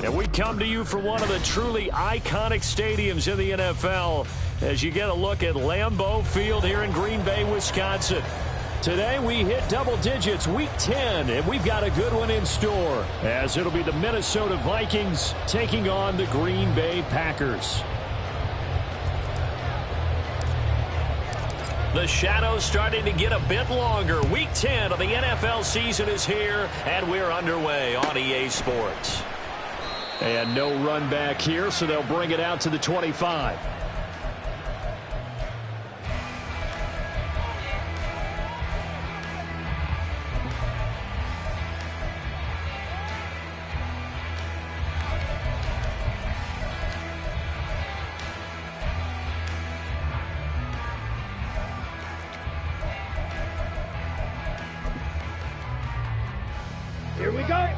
And we come to you from one of the truly iconic stadiums in the NFL as you get a look at Lambeau Field here in Green Bay, Wisconsin. Today we hit double digits, week 10, and we've got a good one in store as it'll be the Minnesota Vikings taking on the Green Bay Packers. The shadows starting to get a bit longer. Week 10 of the NFL season is here, and we're underway on EA Sports. And no run back here, so they'll bring it out to the 25. Here we go.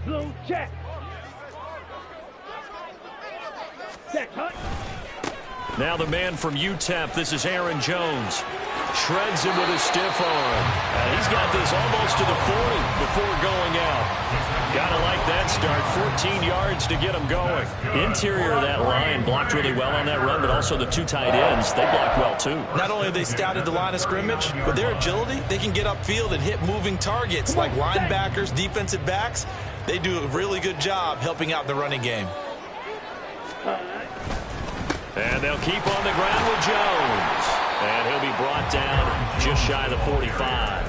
Blue check. Now the man from UTEP, this is Aaron Jones. Shreds him with a stiff arm. He's got this almost to the 40 before going out. Gotta like that start. 14 yards to get him going. Interior of that line blocked really well on that run, but also the two tight ends, they blocked well too. Not only have they scouted the line of scrimmage, but their agility, they can get upfield and hit moving targets like linebackers, defensive backs. They do a really good job helping out the running game. And they'll keep on the ground with Jones. And he'll be brought down just shy of the 45.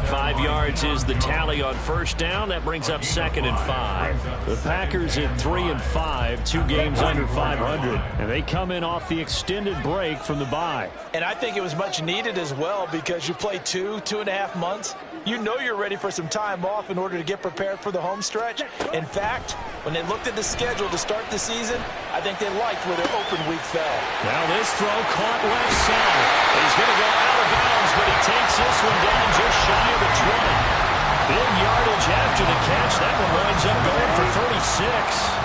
5 yards is the tally on first down. That brings up 2nd and 5. The Packers at 3-5, 2 games under 500. And they come in off the extended break from the bye. And I think it was much needed as well because you play 2.5 months. You know you're ready for some time off in order to get prepared for the home stretch. In fact, when they looked at the schedule to start the season, I think they liked where their open week fell. Now this throw caught left side. He's going to go out of bounds, but he takes this one down just shy of the 20. Big yardage after the catch. That one winds up going for 36.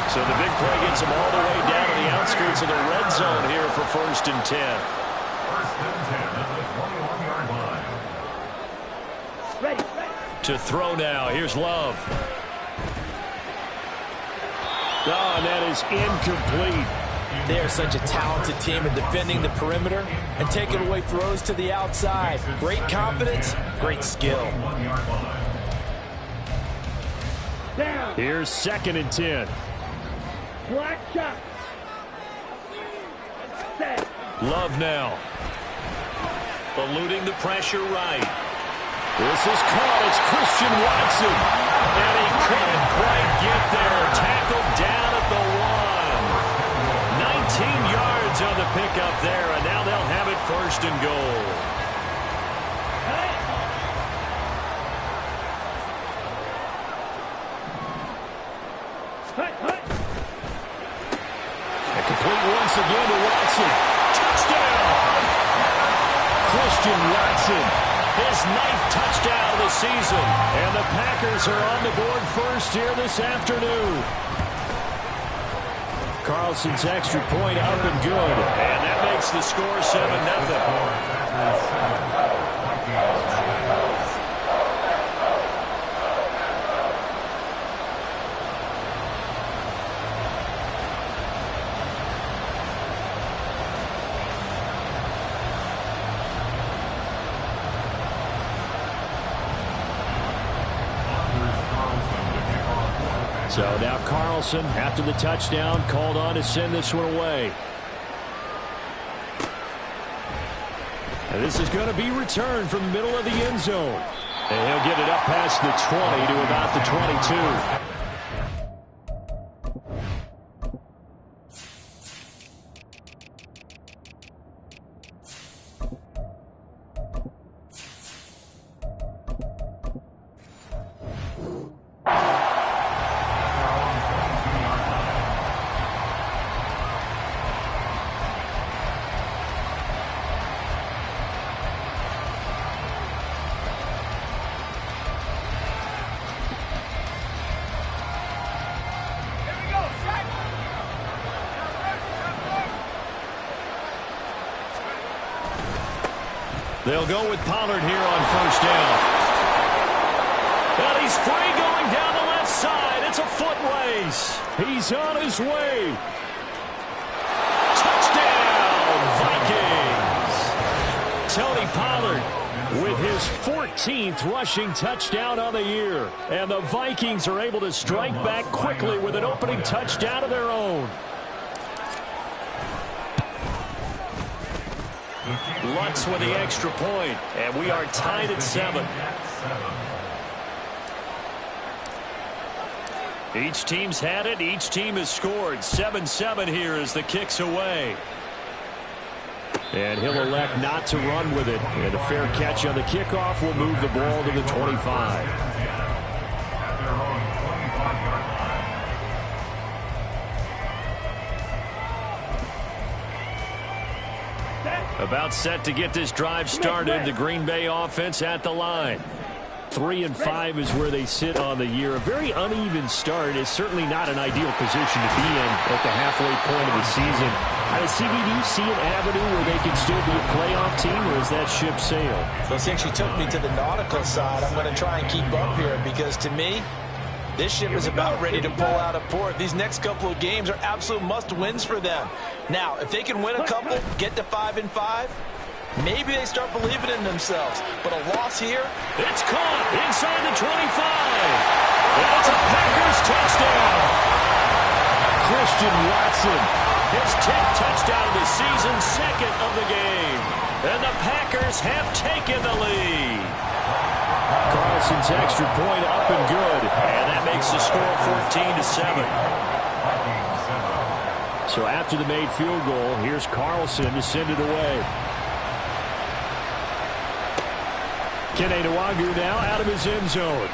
So the big play gets him all the way down to the outskirts of the red zone here for 1st and 10. 1st and 10 at the 21-yard line. Ready. To throw now. Here's Love. Oh, and that is incomplete. They are such a talented team in defending the perimeter and taking away throws to the outside. Great confidence, great skill. Down. Here's 2nd and 10. Black shot. Set. Love now. Eluding the pressure right. This is caught. It's Christian Watson. And he couldn't quite get there. Tackled down at the 1. 19 yards on the pickup there, and now they'll have it 1st and goal. And complete once again to Watson. Touchdown! Christian Watson. His 9th touchdown of the season. And the Packers are on the board first here this afternoon. Carlson's extra point up and good. And that makes the score 7-0. So now Carlson, after the touchdown, called on to send this one away. And this is going to be returned from the middle of the end zone. And he'll get it up past the 20 to about the 22. They'll go with Pollard here on first down. And he's free going down the left side. It's a foot race. He's on his way. Touchdown, Vikings. Tony Pollard with his 14th rushing touchdown on the year. And the Vikings are able to strike back quickly with an opening touchdown of their own. Lutz with the extra point, and we are tied at 7. Each team's had it. Each team has scored. 7-7 here as the kick's away. And he'll elect not to run with it. And a fair catch on the kickoff will move the ball to the 25. About set to get this drive started. The Green Bay offense at the line. 3-5 is where they sit on the year. A very uneven start is certainly not an ideal position to be in at the halfway point of the season. CB, do you see an avenue where they can still be a playoff team, or is that ship sailed? Well, since you took me to the nautical side, I'm going to try and keep up here because to me, this ship is about ready to pull out of port. These next couple of games are absolute must-wins for them. Now, if they can win a couple, get to 5-5, maybe they start believing in themselves. But a loss here. It's caught inside the 25. And it's a Packers touchdown. Christian Watson, his 10th touchdown of the season, 2nd of the game. And the Packers have taken the lead. Carlson's extra point up and good. And that makes the score 14-7. So after the made field goal, here's Carlson to send it away. Kene Nwangwu now out of his end zone.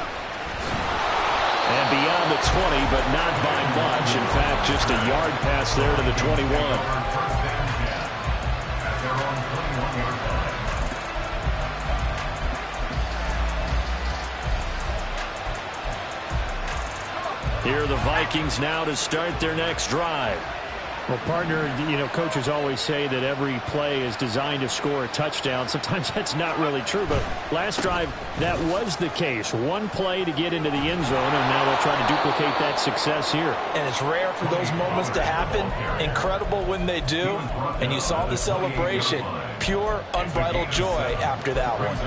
And beyond the 20, but not by much. In fact, just a yard pass there to the 21. Here are the Vikings now to start their next drive. Well, partner, coaches always say that every play is designed to score a touchdown. Sometimes that's not really true, but last drive, that was the case. One play to get into the end zone, and now they'll try to duplicate that success here. And it's rare for those moments to happen. Incredible when they do. And you saw the celebration. Pure, unbridled joy after that one.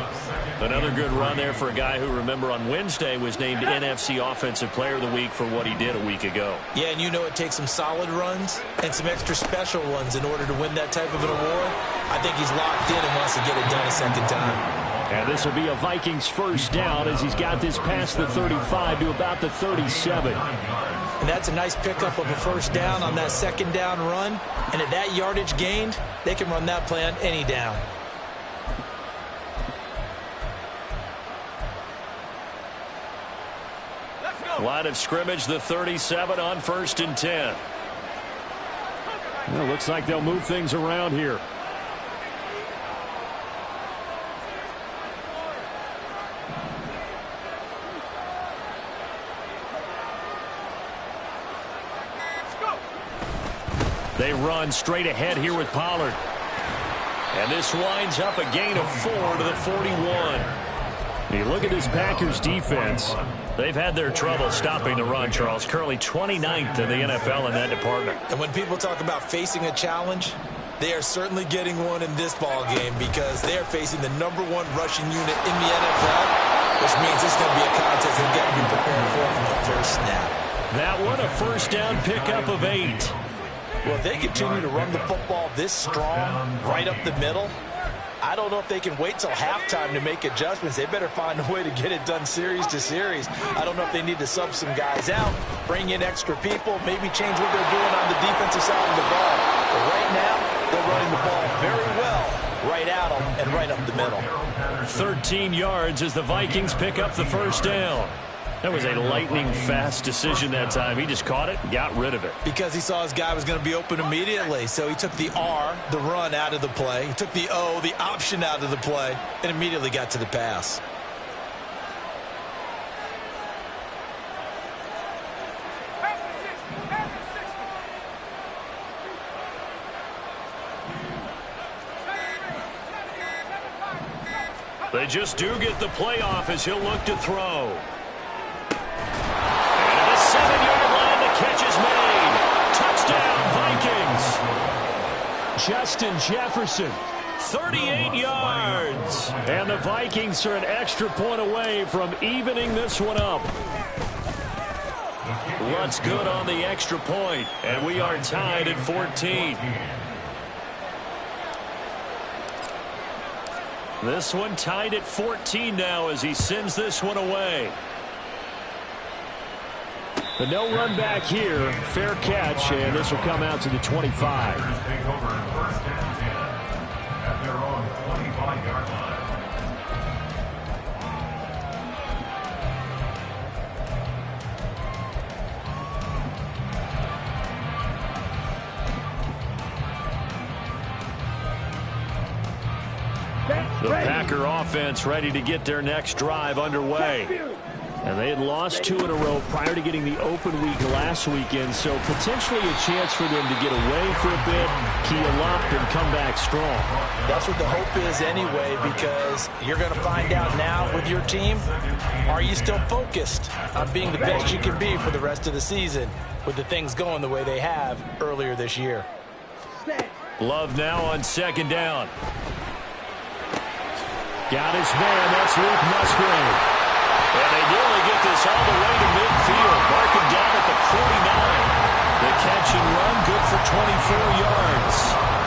Another good run there for a guy who, remember, on Wednesday was named NFC Offensive Player of the Week for what he did a week ago. Yeah, and it takes some solid runs and some extra special ones in order to win that type of an award. I think he's locked in and wants to get it done a second time. And this will be a Vikings first down as he's got this past the 35 to about the 37. And that's a nice pickup of a first down on that second down run. And at that yardage gained, they can run that play on any down. Line of scrimmage, the 37 on 1st and 10. Well, looks like they'll move things around here. They run straight ahead here with Pollard. And this winds up a gain of 4 to the 41. You look at this Packers defense. They've had their trouble stopping the run, Charles. Currently 29th in the NFL in that department. And when people talk about facing a challenge, they are certainly getting one in this ball game because they are facing the #1 rushing unit in the NFL, which means it's going to be a contest they've got to be prepared for from the first snap. That one, a first down pickup of 8. Well, if they continue to run the football this strong, right up the middle, I don't know if they can wait till halftime to make adjustments. They better find a way to get it done series to series. I don't know if they need to sub some guys out, bring in extra people, maybe change what they're doing on the defensive side of the ball. But right now, they're running the ball very well right at them and right up the middle. 13 yards as the Vikings pick up the first down. That was a lightning-fast decision that time. He just caught it and got rid of it. Because he saw his guy was going to be open immediately. So he took the R, the run, out of the play. He took the O, the option, out of the play, and immediately got to the pass. They just do get the playoff as he'll look to throw. Justin Jefferson. 38 yards. And the Vikings are an extra point away from evening this one up. Lutz good on the extra point, and we are tied at 14. This one tied at 14 now as he sends this one away. But no run back here. Fair catch, and this will come out to the 25. Take over first and 10 at their own 25-yard line. The Packer offense ready to get their next drive underway. And they had lost 2 in a row prior to getting the open week last weekend, so potentially a chance for them to get away for a bit, keel up, and come back strong. That's what the hope is anyway, because you're going to find out now with your team, are you still focused on being the best you can be for the rest of the season with the things going the way they have earlier this year? Love now on second down. Got his man, that's Luke Musgrave. And they nearly get this all the way to midfield. Marking down at the 49. The catch and run, good for 24 yards.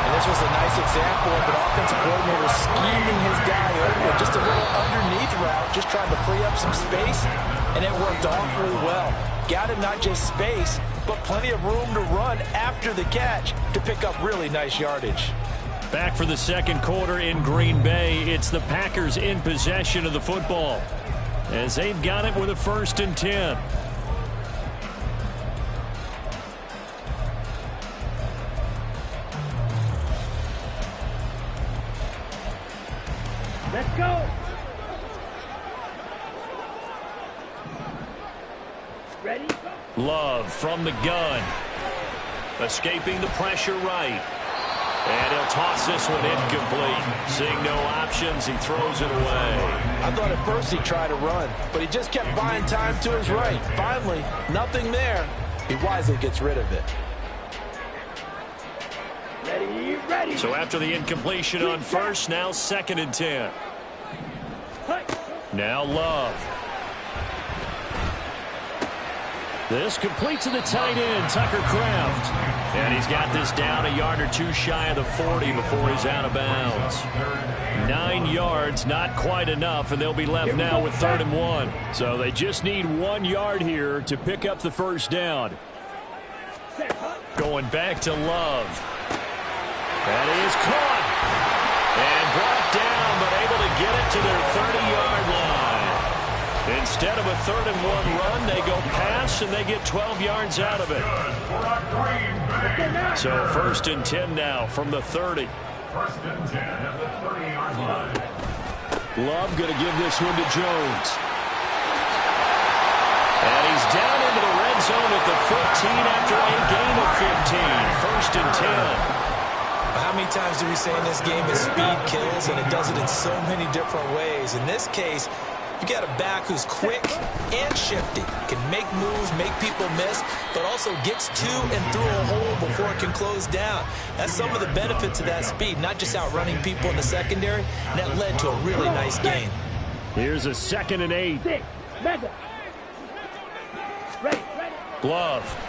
And this was a nice example of an offensive coordinator scheming his guy open. Just a little underneath route, just trying to free up some space. And it worked awfully well. Got him not just space, but plenty of room to run after the catch to pick up really nice yardage. Back for the second quarter in Green Bay. It's the Packers in possession of the football, as they've got it with a 1st and 10. Let's go. Ready? Love from the gun. Escaping the pressure right. And he'll toss this one incomplete. Seeing no options, he throws it away. I thought at first he tried to run, but he just kept buying time to his right. Finally, nothing there. He wisely gets rid of it. Ready, ready. So after the incompletion on first, now 2nd and 10. Now Love. This complete to the tight end, Tucker Kraft. And he's got this down a yard or 2 shy of the 40 before he's out of bounds. 9 yards, not quite enough, and they'll be left now with 3rd and 1. So they just need 1 yard here to pick up the first down. Going back to Love. That is caught. And brought down, but able to get it to their 30-yard line. Instead of a 3rd and 1 run, they go pass, and they get 12 yards out of it. So 1st and 10 now from the 30. 1st and 10 at the 30-yard line. Love going to give this one to Jones. And he's down into the red zone at the 15 after a gain of 15. 1st and 10. How many times do we say in this game that speed kills, and it does it in so many different ways? In this case, you got a back who's quick and shifty, can make moves, make people miss, but also gets to and through a hole before it can close down. That's some of the benefits of that speed, not just outrunning people in the secondary, and that led to a really nice gain. Here's a 2nd and 8. Ready. Glove.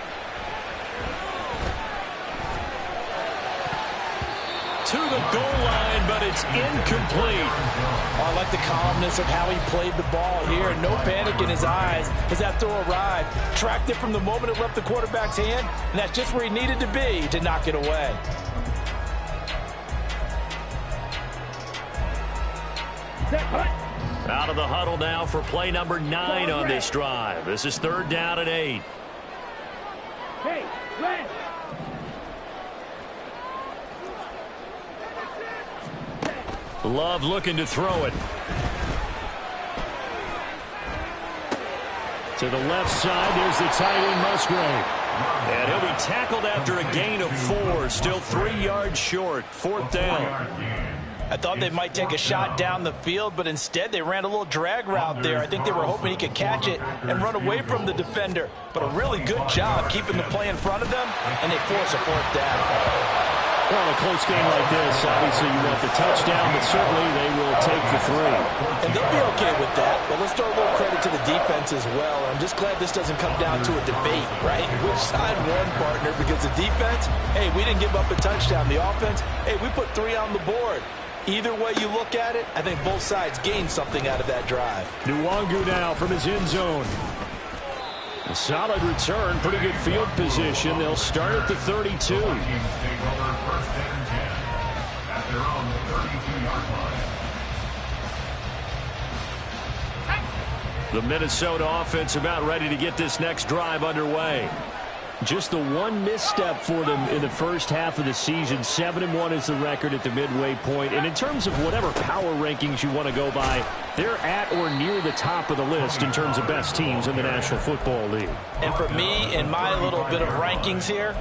To the goal line, but it's incomplete. Oh, I like the calmness of how he played the ball here. No panic in his eyes as that throw arrived. Tracked it from the moment it left the quarterback's hand, and that's just where he needed to be to knock it away. Out of the huddle now for play number 9 on this drive. This is 3rd down and 8. Hey, Glenn. Love looking to throw it. To the left side, there's the tight end, Musgrave. And he'll be tackled after a gain of 4. Still 3 yards short. 4th down. I thought they might take a shot down the field, but instead they ran a little drag route there. I think they were hoping he could catch it and run away from the defender. But a really good job keeping the play in front of them, and they force a 4th down. Well, in a close game like this, obviously you want the touchdown, but certainly they will take the 3. And they'll be okay with that, but let's throw a little credit to the defense as well. I'm just glad this doesn't come down to a debate, right? Which side won, partner? Because the defense, hey, we didn't give up a touchdown. The offense, hey, we put 3 on the board. Either way you look at it, I think both sides gained something out of that drive. Nwangu now from his end zone. A solid return, pretty good field position. They'll start at the 32. The Minnesota offense about ready to get this next drive underway. Just the one misstep for them in the first half of the season. 7-1 is the record at the midway point. And in terms of whatever power rankings you want to go by, they're at or near the top of the list in terms of best teams in the National Football League. And for me, in my little bit of rankings here,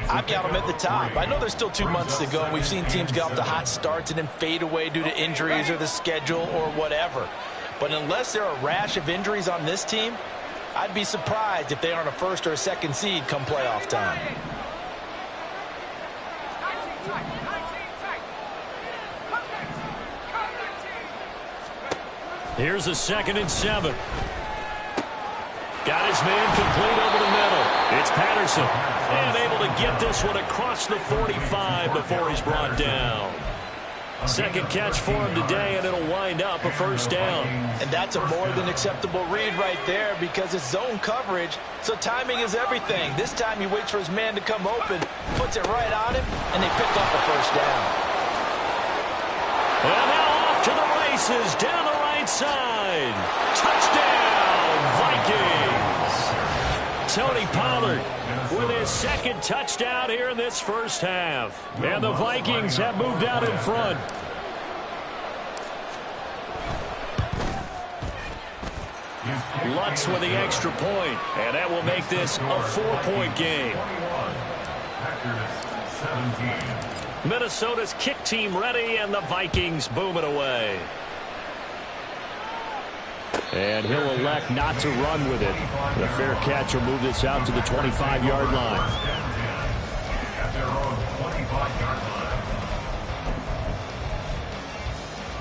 I've got them at the top. I know there's still 2 months to go, and we've seen teams get off to hot starts and then fade away due to injuries or the schedule or whatever. But unless there are a rash of injuries on this team, I'd be surprised if they aren't a first or a second seed come playoff time. Here's a 2nd and 7. Got his man complete over the middle. It's Patterson. And able to get this one across the 45 before he's brought down. Second catch for him today, and it'll wind up a first down. And that's a more than acceptable read right there because it's zone coverage, so timing is everything. This time he waits for his man to come open, puts it right on him, and they pick up a first down. And now off to the races, down the right side. Touchdown, Vikings. Tony Pollard with his 2nd touchdown here in this first half. And the Vikings have moved out in front. Lutz with the extra point, and that will make this a 4-point game. Minnesota's kick team ready, and the Vikings boom it away. And he'll elect not to run with it. The fair catch will move this out to the 25-yard line.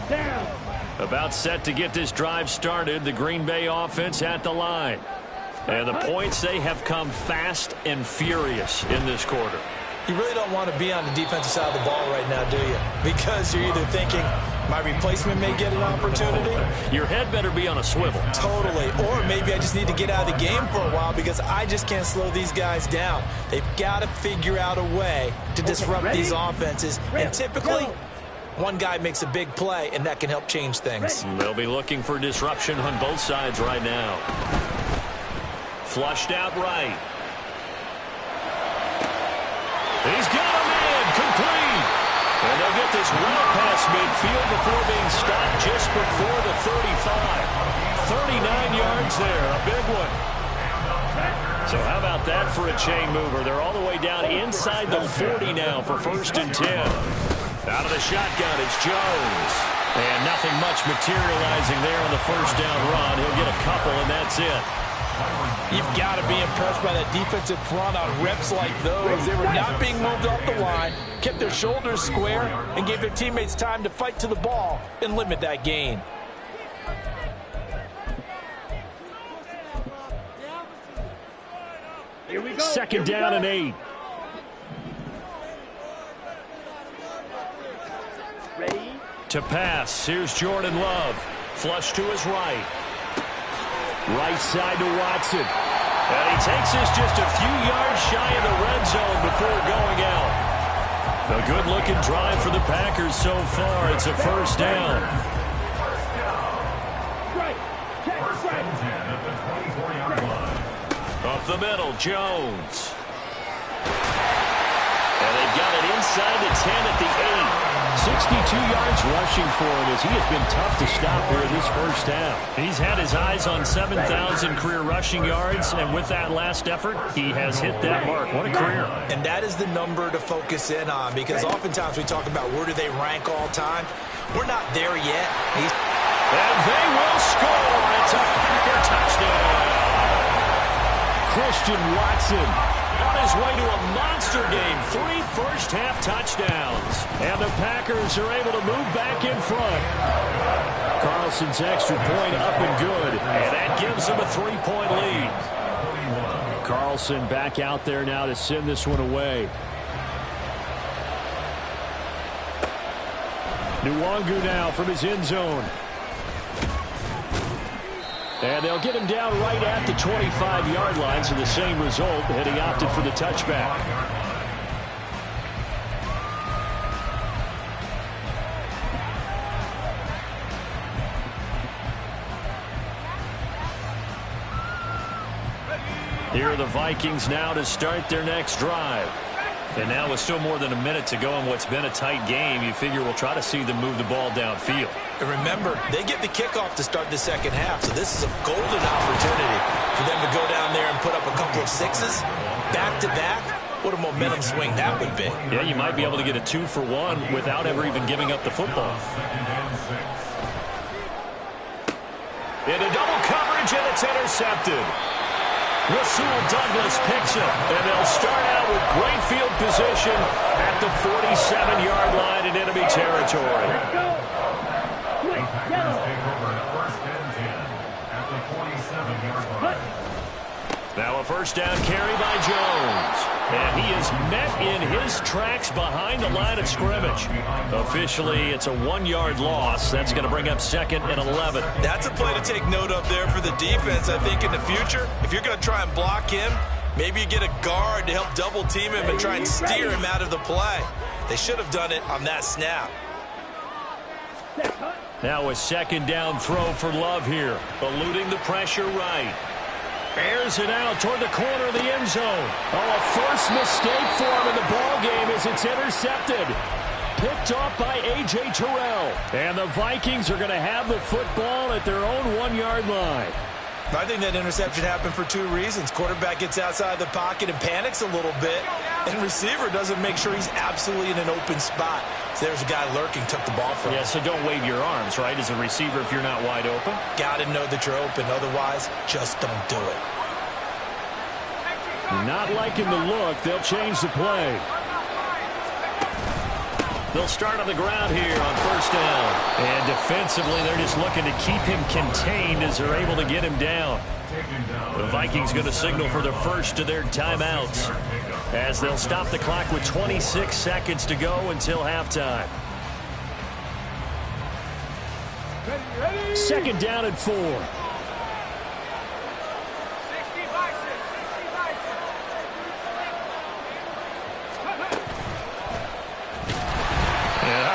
Down. About set to get this drive started, the Green Bay offense at the line. And the points, they have come fast and furious in this quarter. You really don't want to be on the defensive side of the ball right now, do you? Because you're either thinking, my replacement may get an opportunity. Your head better be on a swivel. Totally. Or maybe I just need to get out of the game for a while because I just can't slow these guys down. They've got to figure out a way to disrupt these offenses. And typically, one guy makes a big play, and that can help change things. They'll be looking for disruption on both sides right now. Flushed out right. He's got a man complete. And they'll get this well past midfield before being stopped just before the 35. 39 yards there, a big one. So how about that for a chain mover? They're all the way down inside the 40 now for 1st and 10. Out of the shotgun, it's Jones. And nothing much materializing there on the first down run. He'll get a couple, and that's it. You've got to be impressed by that defensive front on reps like those. They were not being moved off the line, kept their shoulders square, and gave their teammates time to fight to the ball and limit that gain. Here we go. 2nd down and 8. Ready? To pass, here's Jordan Love. Flush to his right. Right side to Watson. And he takes this just a few yards shy of the red zone before going out. A good-looking drive for the Packers so far. It's a first down. Right. Check right. Up the middle, Jones. And they've got it inside the 10 at the 8. 62 yards rushing for him as he has been tough to stop here in this first half. He's had his eyes on 7,000 career rushing yards, and with that last effort, he has hit that mark. What a career. And that is the number to focus in on because oftentimes we talk about where do they rank all time. We're not there yet. And they will score. It's a Packer touchdown. Christian Watson on his way to a monster game. 3 first-half touchdowns. And the Packers are able to move back in front. Carlson's extra point up and good. And that gives them a 3-point lead. Carlson back out there now to send this one away. Nwangu now from his end zone. And they'll get him down right at the 25-yard line, so the same result, and he opted for the touchback. Here are the Vikings now to start their next drive. And now with still more than a minute to go in what's been a tight game, you figure we'll try to see them move the ball downfield. And remember, they get the kickoff to start the second half, so this is a golden opportunity for them to go down there and put up a couple of sixes back-to-back. What a momentum swing that would be. Yeah, you might be able to get a 2-for-1 without ever even giving up the football. Into double coverage, and it's intercepted. Rasul Douglas picks it, and they'll start out with great field position at the 47-yard line in enemy territory. Now a first down carry by Jones. And he is met in his tracks behind the line of scrimmage. Officially, it's a 1-yard loss. That's going to bring up 2nd and 11. That's a play to take note of there for the defense. I think in the future, if you're going to try and block him, maybe you get a guard to help double team him and try and steer him out of the play. They should have done it on that snap. Now a second down throw for Love here. Eluding the pressure right. Airs it out toward the corner of the end zone. Oh, a first mistake for him in the ball game as it's intercepted. Picked off by A.J. Terrell. And the Vikings are going to have the football at their own 1-yard line. I think that interception happened for 2 reasons. Quarterback gets outside the pocket and panics a little bit, and receiver doesn't make sure he's absolutely in an open spot. So there's a guy lurking, took the ball from him. Yeah, so don't wave your arms, right, as a receiver if you're not wide open. Got to know that you're open. Otherwise, just don't do it. Not liking the look. They'll change the play. They'll start on the ground here on first down. And defensively, they're just looking to keep him contained as they're able to get him down. The Vikings going to signal for the first of their timeouts as they'll stop the clock with 26 seconds to go until halftime. Second down and 4.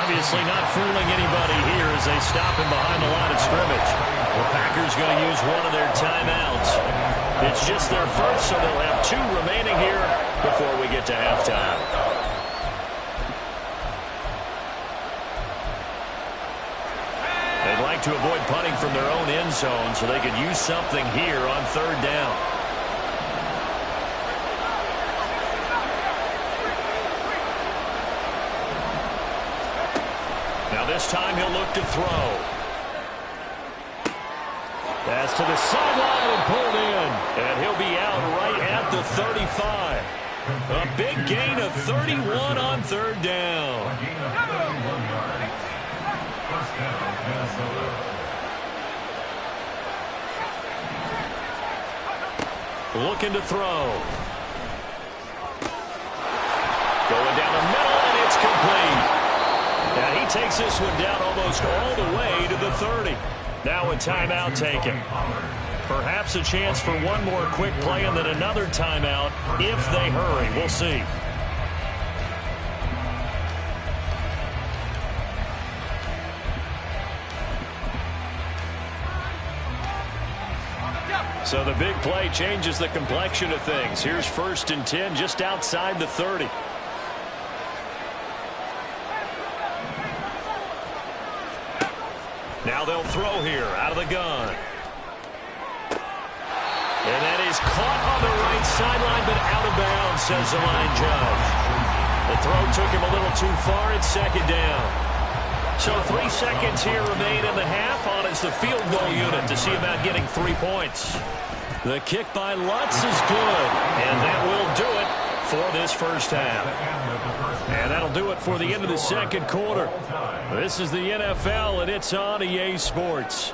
Obviously not fooling anybody here as they stop him behind the line of scrimmage. The Packers going to use one of their timeouts. It's just their first, so they'll have 2 remaining here before we get to halftime. They'd like to avoid punting from their own end zone so they could use something here on third down. This time he'll look to throw. Pass to the sideline and pulled in. And he'll be out right at the 35. A big gain of 31 on third down. Looking to throw. Going down the middle, and it's complete. Now he takes this one down almost all the way to the 30. Now a timeout taken. Perhaps a chance for one more quick play and then another timeout if they hurry. We'll see. So the big play changes the complexion of things. Here's 1st and 10 just outside the 30. Now they'll throw here out of the gun. And that is caught on the right sideline, but out of bounds, says the line judge. The throw took him a little too far. It's 2nd down. So 3 seconds here remain in the half. On is the field goal unit to see about getting 3 points. The kick by Lutz is good, and that will do it for this first half. And that'll do it for the end of the second quarter. This is the NFL, and it's on EA Sports.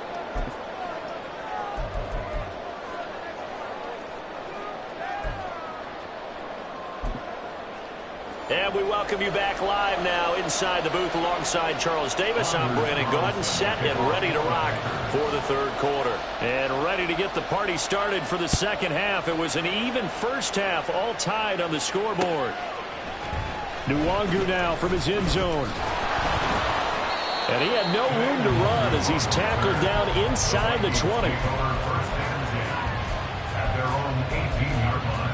And we welcome you back live now inside the booth alongside Charles Davis. I'm Brandon Gaudin, set and ready to rock for the third quarter. And ready to get the party started for the second half. It was an even first half, all tied on the scoreboard. Nwangu now from his end zone. And he had no room to run as he's tackled down inside the 20. At their own 18-yard line.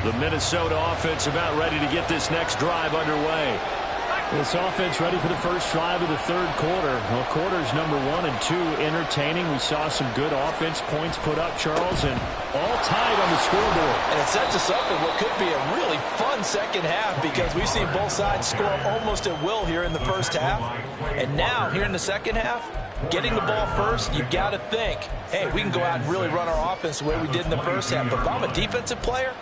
The Minnesota offense about ready to get this next drive underway. This offense ready for the first drive of the third quarter. Well, quarters number 1 and 2 entertaining. We saw some good offense points put up, Charles, and all tied on the scoreboard. And it sets us up for what could be a really fun second half because we've seen both sides score almost at will here in the first half. And now, here in the second half, getting the ball first, you've got to think, hey, we can go out and really run our offense the way we did in the first half. But if I'm a defensive player,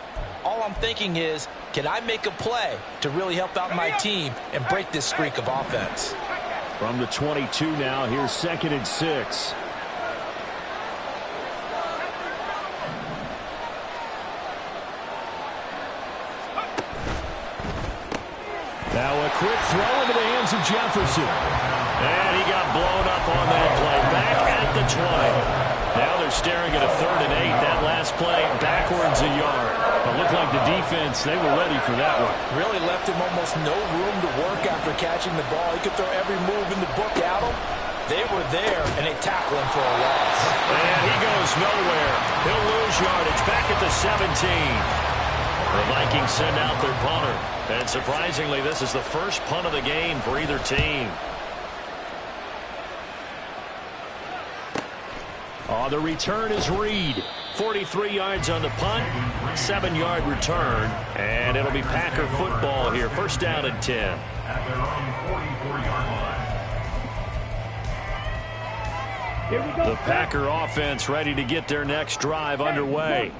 all I'm thinking is, can I make a play to really help out my team and break this streak of offense? From the 22 now, here's 2nd and 6. Now a quick throw into the hands of Jefferson. And he got blown up on that play. Back at the 20. Now they're staring at a 3rd and 8. That last play backwards a yard. It looked like the defense, they were ready for that one. Really left him almost no room to work after catching the ball. He could throw every move in the book at him. They were there, and they tackle him for a loss. And he goes nowhere. He'll lose yardage back at the 17. The Vikings send out their punter. And surprisingly, this is the first punt of the game for either team. The return is Reed. 43 yards on the punt, 7-yard return, and it'll be Packer football here. First down and 10. At their own 44-yard line. Here we go. The Packer offense ready to get their next drive underway.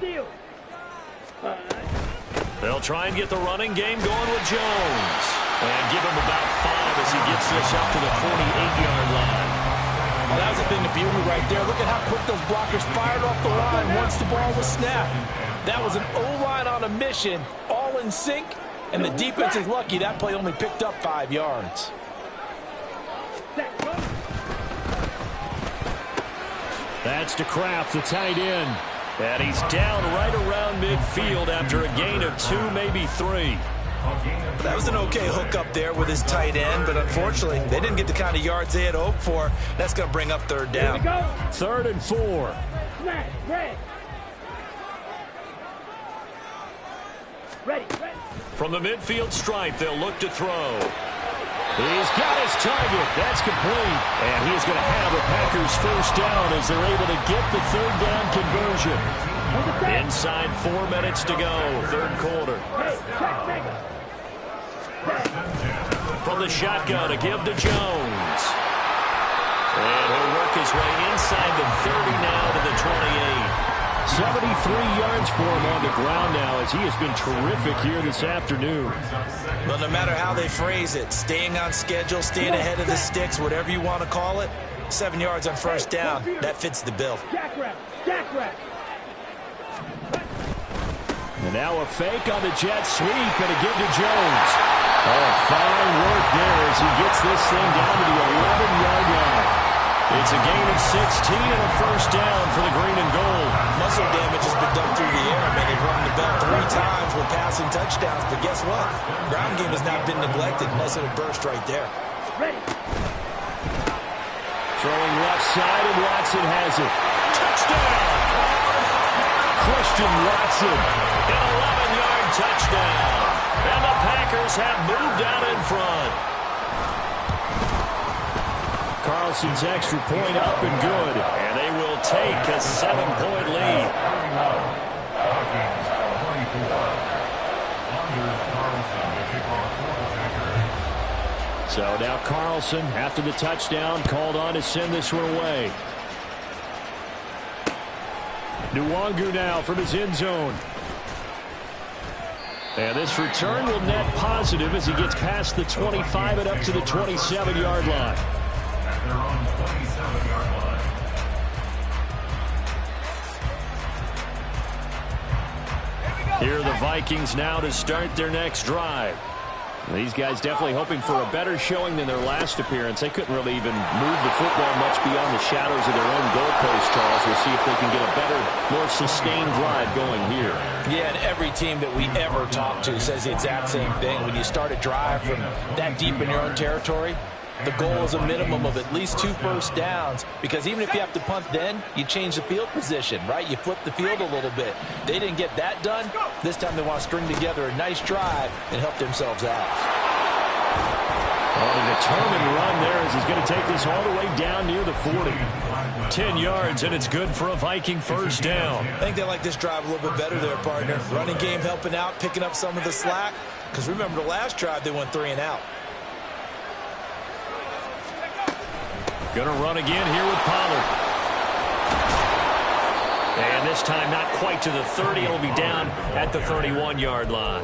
They'll try and get the running game going with Jones. And give him about 5 as he gets this up to the 48-yard line. Well, that was a thing of beauty right there. Look at how quick those blockers fired off the line once the ball was snapped. That was an O-line on a mission, all in sync, and the defense is lucky that play only picked up 5 yards. That's to Kraft, the tight end. And he's down right around midfield after a gain of 2, maybe 3. That was an okay hook up there with his tight end, but unfortunately, they didn't get the kind of yards they had hoped for. That's going to bring up 3rd down. 3rd and 4. Ready. From the midfield stripe, they'll look to throw. He's got his target. That's complete. And he's going to have a Packers first down as they're able to get the 3rd down conversion. Inside 4 minutes to go, third quarter. From the shotgun, a give to Jones. And he'll work his way inside the 30 now to the 28. 73 yards for him on the ground now as he has been terrific here this afternoon. Well, no matter how they phrase it, staying on schedule, staying ahead of the sticks, whatever you want to call it, 7 yards on first down, that fits the bill. Jackrabbit. And now a fake on the jet sweep and a give to Jones. Oh, fine work there as he gets this thing down to the 11-yard line. It's a gain of 16 and a first down for the green and gold. Muscle damage has been done through the air. I mean, they've run the ball 3 times with passing touchdowns, but guess what? Ground game has not been neglected. Nice little burst right there. Ready. Throwing left side, and Watson has it. Touchdown! Christian Watson, an 11-yard touchdown. And the Packers have moved out in front. Carlson's extra point up and good. And they will take a 7-point lead. So now Carlson, after the touchdown, called on to send this one away. Nwangu now from his end zone. And this return will net positive as he gets past the 25 and up to the 27-yard line. At their own 27-yard line. Here are the Vikings now to start their next drive. These guys definitely hoping for a better showing than their last appearance. They couldn't really even move the football much beyond the shadows of their own goalpost, Charles. We'll see if they can get a better, more sustained drive going here. Yeah, and every team that we ever talk to says the exact same thing. When you start a drive from that deep in your own territory, the goal is a minimum of at least 2 first downs, because even if you have to punt then, you change the field position, right? You flip the field a little bit. They didn't get that done. This time they want to string together a nice drive and help themselves out. Well, a determined run there as he's going to take this all the way down near the 40. 10 yards, and it's good for a Viking first down. I think they like this drive a little bit better there, partner. Running game helping out, picking up some of the slack, because remember the last drive they went 3 and out. Gonna run again here with Pollard. And this time not quite to the 30. It'll be down at the 31-yard line.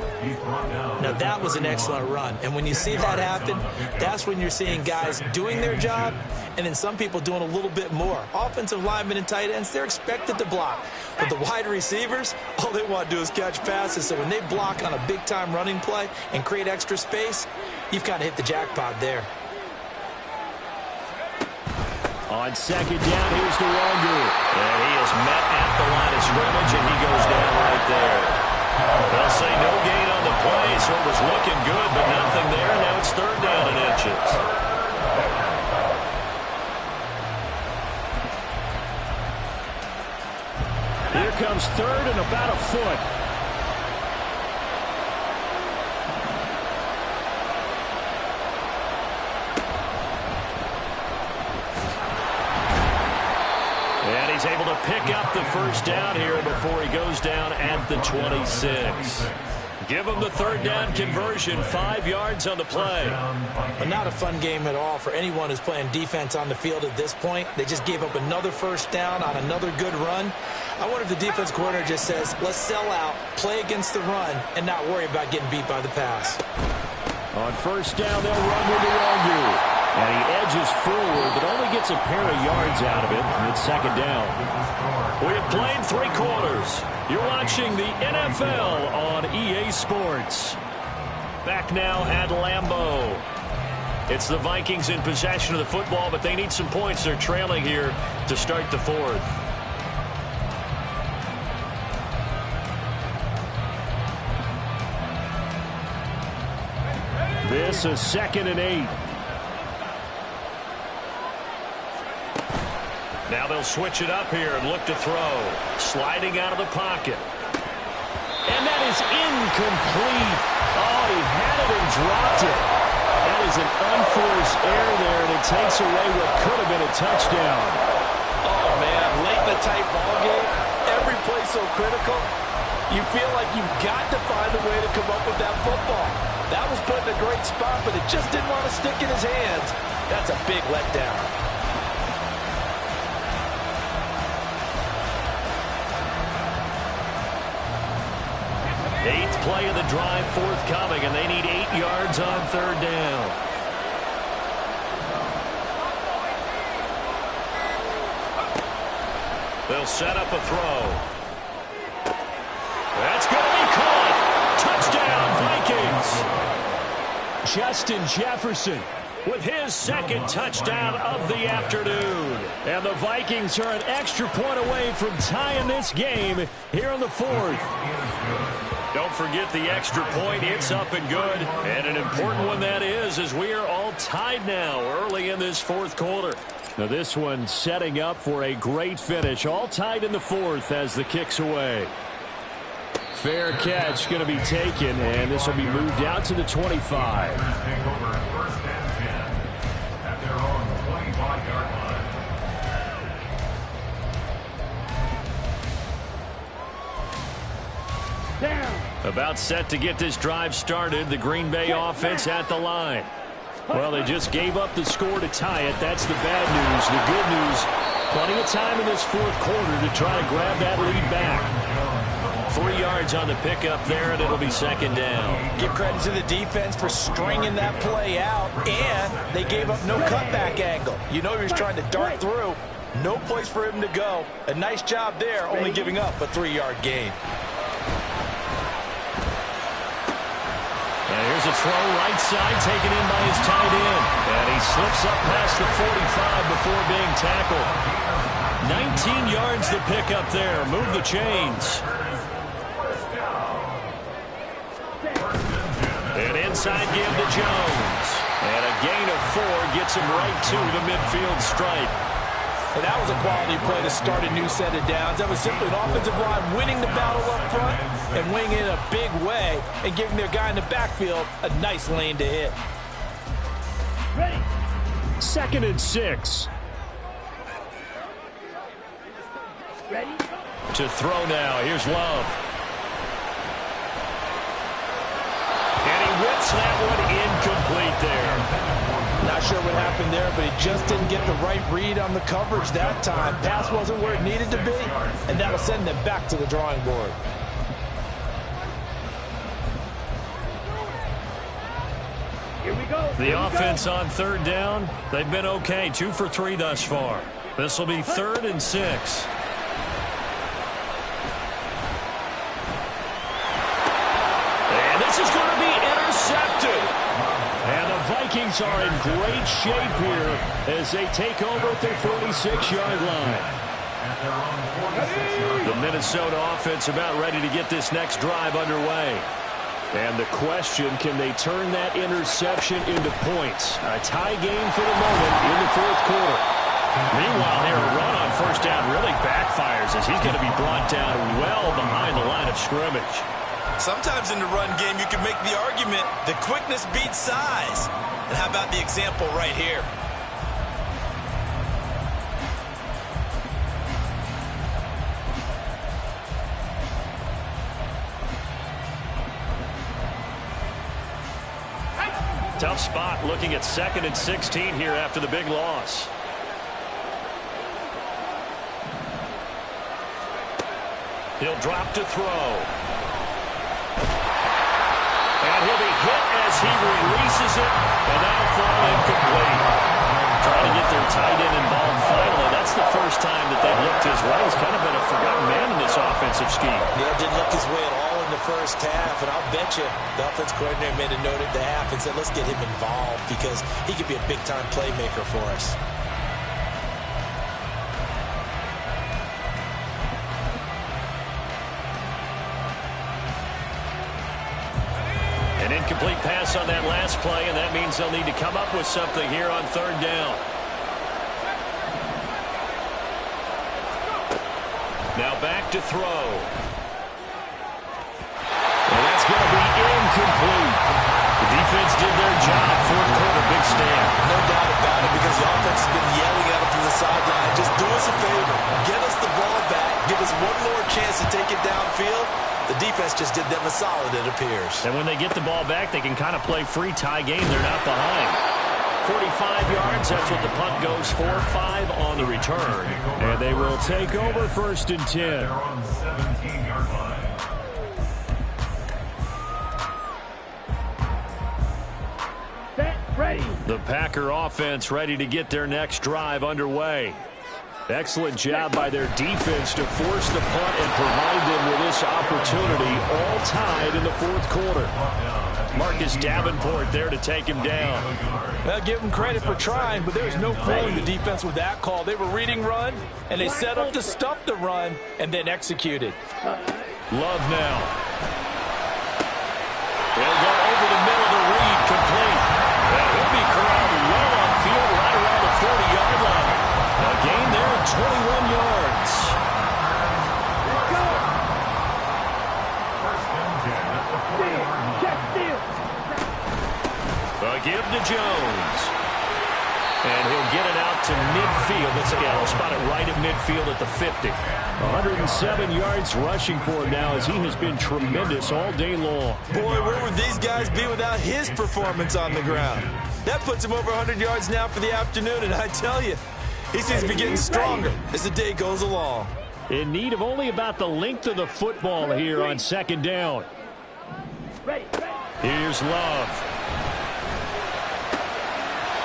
Now that was an excellent run. And when you see that happen, that's when you're seeing guys doing their job and then some people doing a little bit more. Offensive linemen and tight ends, they're expected to block. But the wide receivers, all they want to do is catch passes. So when they block on a big-time running play and create extra space, you've kind of hit the jackpot there. On second down, here's Nwangu. And he is met at the line of scrimmage, and he goes down right there. They'll say no gain on the play, so it was looking good, but nothing there. Now it's 3rd down and inches. Here comes 3rd and about a foot. And he's able to pick up the first down here before he goes down at the 26. Give him the 3rd down conversion, 5 yards on the play. But not a fun game at all for anyone who's playing defense on the field at this point. They just gave up another first down on another good run. I wonder if the defense coordinator just says, let's sell out, play against the run, and not worry about getting beat by the pass. On first down, they'll run with Nwangu. And he edges forward, but only gets a pair of yards out of it, and it's 2nd down. We have played 3 quarters. You're watching the NFL on EA Sports. Back now at Lambeau. It's the Vikings in possession of the football, but they need some points. They're trailing here to start the 4th. This is 2nd and 8. Now they'll switch it up here and look to throw. Sliding out of the pocket. And that is incomplete. Oh, he had it and dropped it. That is an unforced error there, and it takes away what could have been a touchdown. Oh, man, late in the tight ball game, every play so critical, you feel like you've got to find a way to come up with that football. That was put in a great spot, but it just didn't want to stick in his hands. That's a big letdown. Eighth play of the drive forthcoming, and they need 8 yards on 3rd down. They'll set up a throw. That's going to be caught. Touchdown, Vikings. Justin Jefferson with his 2nd touchdown of the afternoon. And the Vikings are an extra point away from tying this game here in the 4th. Don't forget the extra point. It's up and good. And an important one that is, as we are all tied now early in this 4th quarter. Now this one setting up for a great finish. All tied in the 4th as the kick's away. Fair catch going to be taken, and this will be moved out to the 25. Take over 1st and 10 at their own 25-yard line. Down. About set to get this drive started. The Green Bay offense at the line. Well, they just gave up the score to tie it. That's the bad news. The good news, plenty of time in this fourth quarter to try to grab that lead back. 3 yards on the pickup there, and it'll be second down. Give credit to the defense for stringing that play out, and they gave up no cutback angle. You know he was trying to dart through. No place for him to go. A nice job there, only giving up a 3-yard gain. And here's a throw right side taken in by his tight end. And he slips up past the 45 before being tackled. 19 yards to pick up there. Move the chains. An inside give to Jones. And a gain of 4 gets him right to the midfield stripe. And that was a quality play to start a new set of downs. That was simply an offensive line winning the battle up front and winning it in a big way and giving their guy in the backfield a nice lane to hit. Ready. 2nd and 6. Ready. To throw now. Here's Love. And he whips that one incomplete there. Not sure what happened there, but he just didn't get the right read on the coverage that time. Pass wasn't where it needed to be, and that'll send them back to the drawing board. Here we go. The offense on 3rd down, they've been okay. 2 for 3 thus far. This will be 3rd and 6. And this is going to be intercepted. And the Vikings are in great shape here as they take over at their 46-yard line. The Minnesota offense about ready to get this next drive underway. And the question, can they turn that interception into points? A tie game for the moment in the 4th quarter. Meanwhile, here a run on 1st down really backfires as he's going to be brought down well behind the line of scrimmage. Sometimes in the run game, you can make the argument that quickness beats size. And how about the example right here? Tough spot looking at 2nd and 16 here after the big loss. He'll drop to throw. And he'll be hit as he releases it, and that'll fall incomplete. Trying to get their tight end involved finally. That's the first time that they've looked his way. He's kind of been a forgotten man in this offensive scheme. Yeah, didn't look his way at all in the first half, and I'll bet you the offense coordinator made a note at the half and said, let's get him involved because he could be a big-time playmaker for us. An incomplete pass on that last play, and that means they'll need to come up with something here on 3rd down. Now back to throw. And that's going to be incomplete. The defense did their job. 4th quarter, big stand. No doubt about it, because the offense has been yelling at him from the sideline. Just do us a favor. Get us the ball back. Give us one more chance to take it downfield. The defense just did them a solid, it appears. And when they get the ball back, they can kind of play free tie game. They're not behind. 45 yards, that's what the punt goes for. 5 on the return. And they will take over 1st and 10. They're on the 17-yard line. Set. Ready. The Packer offense ready to get their next drive underway. Excellent job by their defense to force the punt and provide them with this opportunity, all tied in the 4th quarter. Marcus Davenport there to take him down. Well, give them credit for trying, but there's no fooling the defense with that call. They were reading run, and they set up to stop the run and then executed. Love now. They'll go over the middle of the read, complete. And he'll be corralled well on field right around the 40-yard line. A gain there of 21 yards. Let's go. Check steal. A give to Jones. And he'll get it out to midfield. He'll spot it right at midfield at the 50. 107 yards rushing for him now as he has been tremendous all day long. Boy, where would these guys be without his performance on the ground? That puts him over 100 yards now for the afternoon, and I tell you, he seems to be getting stronger as the day goes along. In need of only about the length of the football here on second down. Here's Love.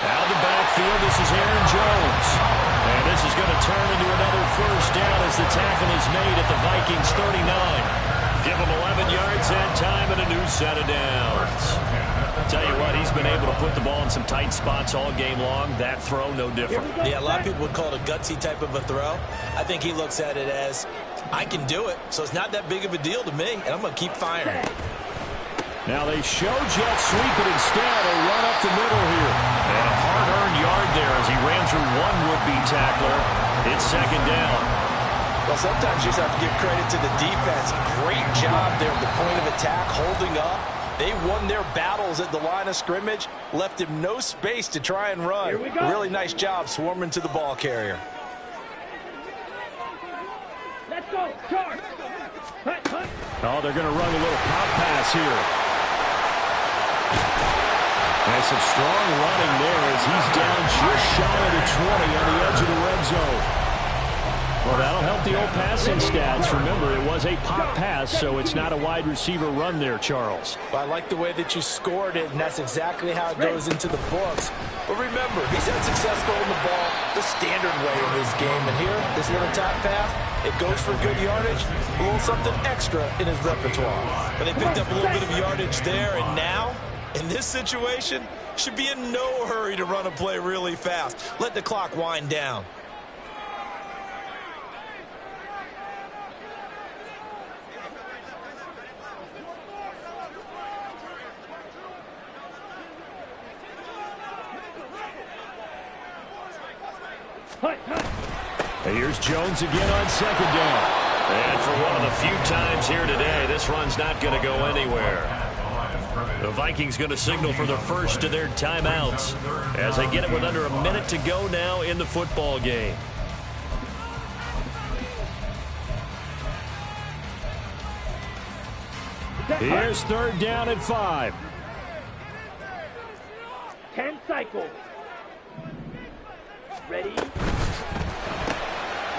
Out of the backfield, this is Aaron Jones. And this is going to turn into another first down as the tackle is made at the Vikings 39. Give him 11 yards that time and a new set of downs. Tell you what, he's been able to put the ball in some tight spots all game long. That throw, no different. Yeah, a lot of people would call it a gutsy type of a throw. I think he looks at it as, I can do it, so it's not that big of a deal to me, and I'm going to keep firing. Now they show jet sweep it instead. A run up the middle here. And a hard-earned yard there as he ran through one would-be tackler. It's second down. Well, sometimes you just have to give credit to the defense. Great job there at the point of attack, holding up. They won their battles at the line of scrimmage, left him no space to try and run. Really nice job swarming to the ball carrier. Let's go, charge. Oh, they're going to run a little pop pass here. And some strong running there as he's down just shy of the 20 on the edge of the red zone. Well, that'll help the old passing stats. Remember, it was a pop pass, so it's not a wide receiver run there, Charles. Well, I like the way that you scored it, and that's exactly how it goes into the books. But remember, he's had success throwing the ball the standard way in this game. And here, this little top pass, it goes for good yardage, a little something extra in his repertoire. But they picked up a little bit of yardage there, and now, in this situation, should be in no hurry to run a play really fast. Let the clock wind down. Here's Jones again on second down. And for one of the few times here today, this run's not going to go anywhere. The Vikings going to signal for the first of their timeouts as they get it with under a minute to go now in the football game. Here's third down at 5. 10 cycles. Ready?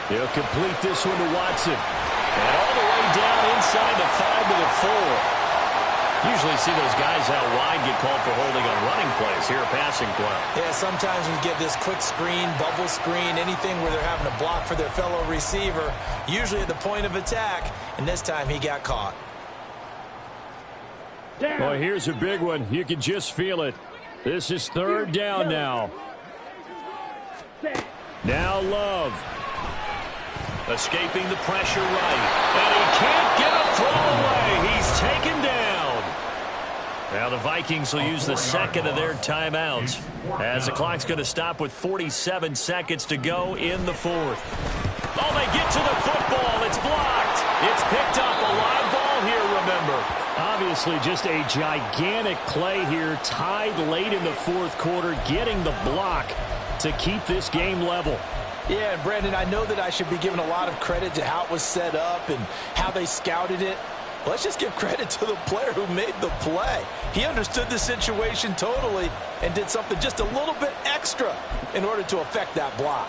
He'll complete this one to Watson. And all the way down inside the 5 to the 4. Usually see those guys out wide get called for holding on running plays. Here a passing play. Yeah, sometimes we get this quick screen, bubble screen, anything where they're having to block for their fellow receiver, usually at the point of attack, and this time he got caught. Well, here's a big one. You can just feel it. This is third down now. Now Love. Escaping the pressure right. And he can't get a throw away. He's taken down. Now the Vikings will use the second of their timeouts as the clock's going to stop with 47 seconds to go in the fourth. Oh, they get to the football. It's blocked. It's picked up. A live ball here, remember. Obviously just a gigantic play here. Tied late in the fourth quarter. Getting the block to keep this game level. Yeah, and Brandon, I know that I should be giving a lot of credit to how it was set up and how they scouted it. Let's just give credit to the player who made the play. He understood the situation totally and did something just a little bit extra in order to affect that block.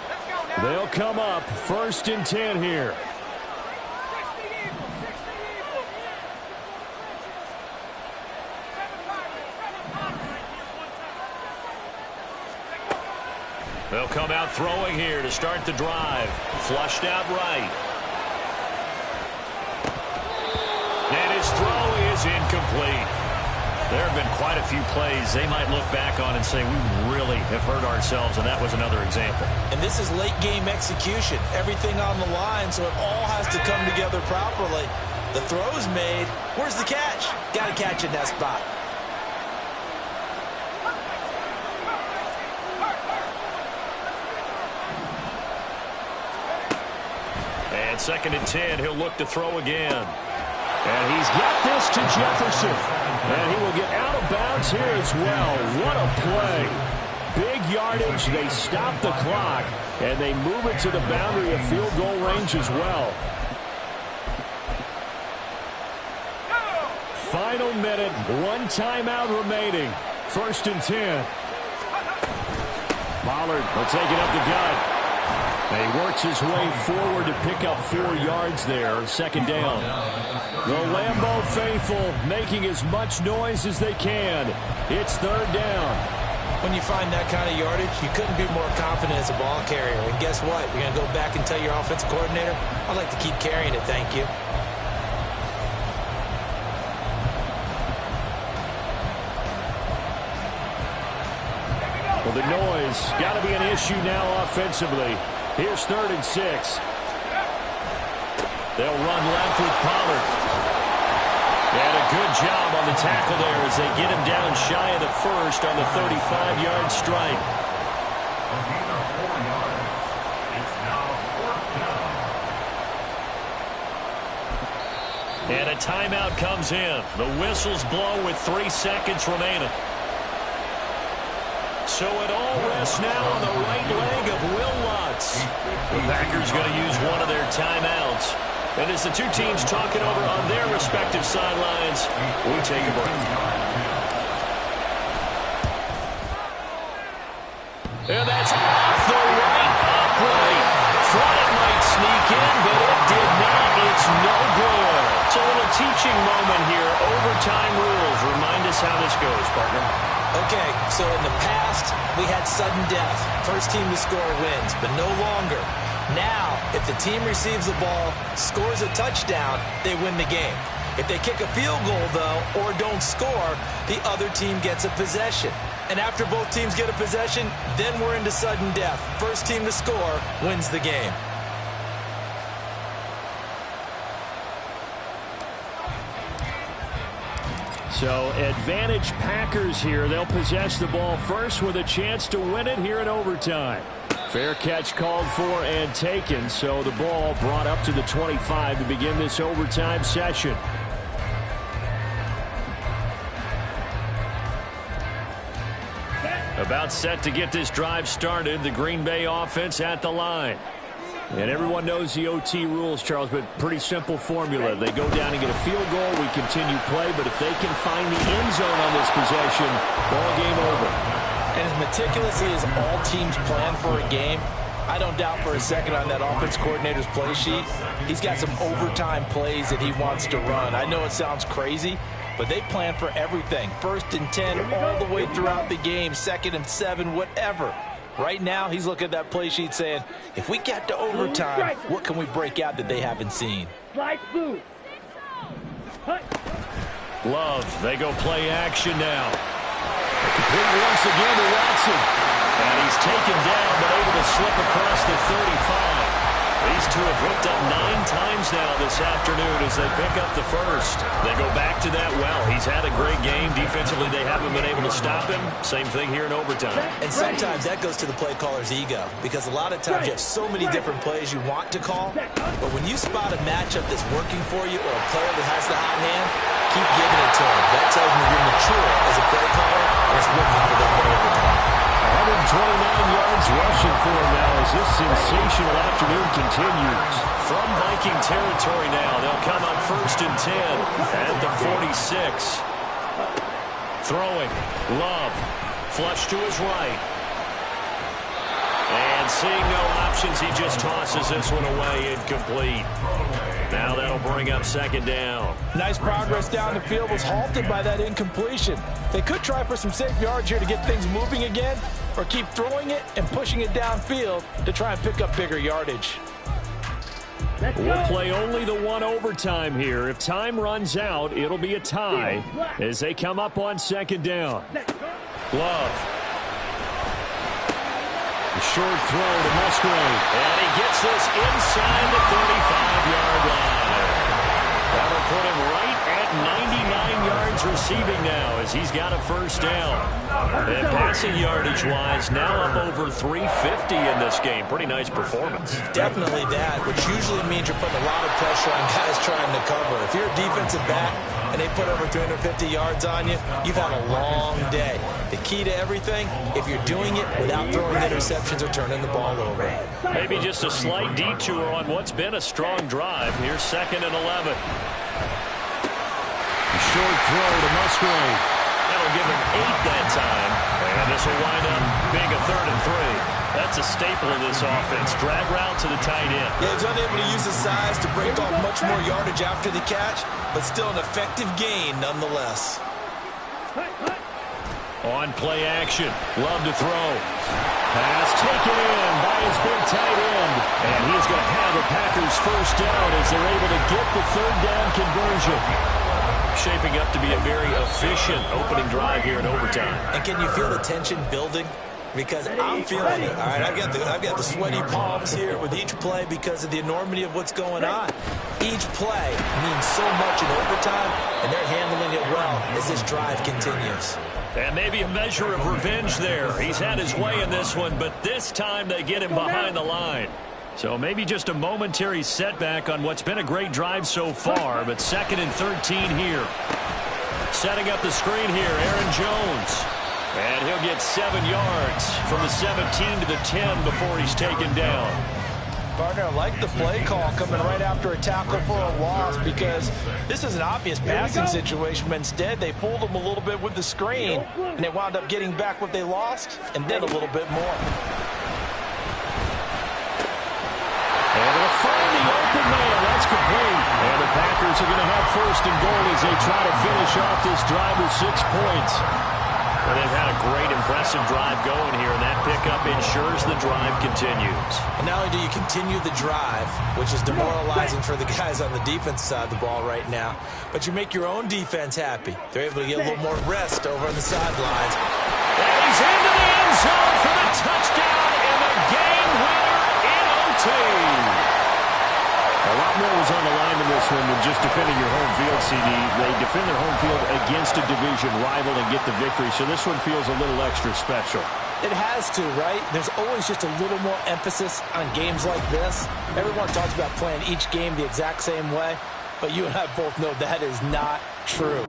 They'll come up first and 10 here. They'll come out throwing here to start the drive. Flushed out right. And his throw is incomplete. There have been quite a few plays they might look back on and say, we really have hurt ourselves, and that was another example. And this is late game execution. Everything on the line, so it all has to come together properly. The throw's made. Where's the catch? Got to catch in that spot. And second and 10, he'll look to throw again. And he's got this to Jefferson. And he will get out of bounds here as well. What a play. Big yardage. They stop the clock. And they move it to the boundary of field goal range as well. Final minute. One timeout remaining. First and 10. Pollard will take it up the gut. And he works his way forward to pick up 4 yards there. Second down. The Lambeau faithful making as much noise as they can. It's third down. When you find that kind of yardage, you couldn't be more confident as a ball carrier. And guess what? You're going to go back and tell your offensive coordinator, I'd like to keep carrying it, thank you. Well, the noise got to be an issue now offensively. Here's 3rd and 6. They'll run left with Pollard. And a good job on the tackle there as they get him down shy of the first on the 35-yard strike. It's now 4th down. And a timeout comes in. The whistles blow with 3 seconds remaining. So it all rests now on the right leg of Will Lutz. The Packers going to use one of their timeouts. And as the two teams talking over on their respective sidelines, we take a break. And that's off the right upright. Thought it might sneak in, but it did not. It's no good. So a little teaching moment here. Overtime rules. Remind us how this goes, partner. Okay, so in the past, we had sudden death. First team to score wins, but no longer. Now, if the team receives the ball, scores a touchdown, they win the game. If they kick a field goal, though, or don't score, the other team gets a possession. And after both teams get a possession, then we're into sudden death. First team to score wins the game. So advantage Packers here. They'll possess the ball first with a chance to win it here in overtime. Fair catch called for and taken. So the ball brought up to the 25 to begin this overtime session. About set to get this drive started. The Green Bay offense at the line. And everyone knows the OT rules, Charles, but pretty simple formula. They go down and get a field goal, we continue play, but if they can find the end zone on this possession, ball game over. And as meticulously as all teams plan for a game, I don't doubt for a second on that offense coordinator's play sheet, he's got some overtime plays that he wants to run. I know it sounds crazy, but they plan for everything. 1st and 10 all the way throughout the game, 2nd and 7, whatever. Right now, he's looking at that play sheet saying, if we get to overtime, what can we break out that they haven't seen? Slide blue. Love, they go play action now. Complete once again to Watson. And he's taken down, but able to slip across the 35. These two have hooked up 9 times now this afternoon as they pick up the first. They go back to that well. He's had a great game. Defensively, they haven't been able to stop him. Same thing here in overtime. And sometimes that goes to the play caller's ego, because a lot of times you have so many different plays you want to call, but when you spot a matchup that's working for you or a player that has the hot hand, keep giving it to him. That tells me you're mature as a play caller, and it's working for them in overtime. 129 yards rushing for him now as this sensational afternoon continues. From Viking territory now, they'll come up 1st and 10 at the 46. Throwing, Love, flush to his right. And seeing no options, he just tosses this one away, incomplete. Now that'll bring up 2nd down. Nice progress down the field, was halted by that incompletion. They could try for some safe yards here to get things moving again, or keep throwing it and pushing it downfield to try and pick up bigger yardage. We'll play only the one overtime here. If time runs out, it'll be a tie as they come up on 2nd down. Love. A short throw to Musgrave. And he gets this inside the 35-yard line. That'll put him right at 99 yards receiving now as he's got a 1st down. And passing yardage-wise, now up over 350 in this game. Pretty nice performance. Definitely that, which usually means you're putting a lot of pressure on guys trying to cover. If you're a defensive back and they put over 350 yards on you, you've had a long day. The key to everything, if you're doing it without throwing interceptions or turning the ball over. Maybe just a slight detour on what's been a strong drive. Here's 2nd and 11. A short throw to Musgrave. And will give him 8 that time. And this will wind up being a 3rd and 3. That's a staple of this offense. Drag route to the tight end. Yeah, he's unable to use his size to break off much more yardage after the catch, but still an effective gain nonetheless. On play action. Love to throw. Pass taken in by his big tight end. And he's going to have a Packers first down as they're able to get the 3rd down conversion. Shaping up to be a very efficient opening drive here in overtime. And can you feel the tension building? Because I'm feeling it. All right, I've got the sweaty palms here with each play because of the enormity of what's going on. Each play means so much in overtime, and they're handling it well as this drive continues. And maybe a measure of revenge there. He's had his way in this one, but this time they get him behind the line. So maybe just a momentary setback on what's been a great drive so far, but 2nd and 13 here. Setting up the screen here, Aaron Jones. And he'll get 7 yards from the 17 to the 10 before he's taken down. Partner, I like the play call coming right after a tackle for a loss because this is an obvious passing situation, but instead they fooled them a little bit with the screen, and they wound up getting back what they lost and then a little bit more. And they'll find the open man. That's complete. And the Packers are going to have 1st and goal as they try to finish off this drive with 6 points. And they've had a great, impressive drive going here, and that pickup ensures the drive continues. And not only do you continue the drive, which is demoralizing for the guys on the defense side of the ball right now, but you make your own defense happy. They're able to get a little more rest over on the sidelines. And he's into the end zone for the touchdown and the game winner in OT. A lot more was on the line in this one than just defending your home field, CD. They defend their home field against a division rival and get the victory, so this one feels a little extra special. It has to, right? There's always just a little more emphasis on games like this. Everyone talks about playing each game the exact same way, but you and I both know that is not true.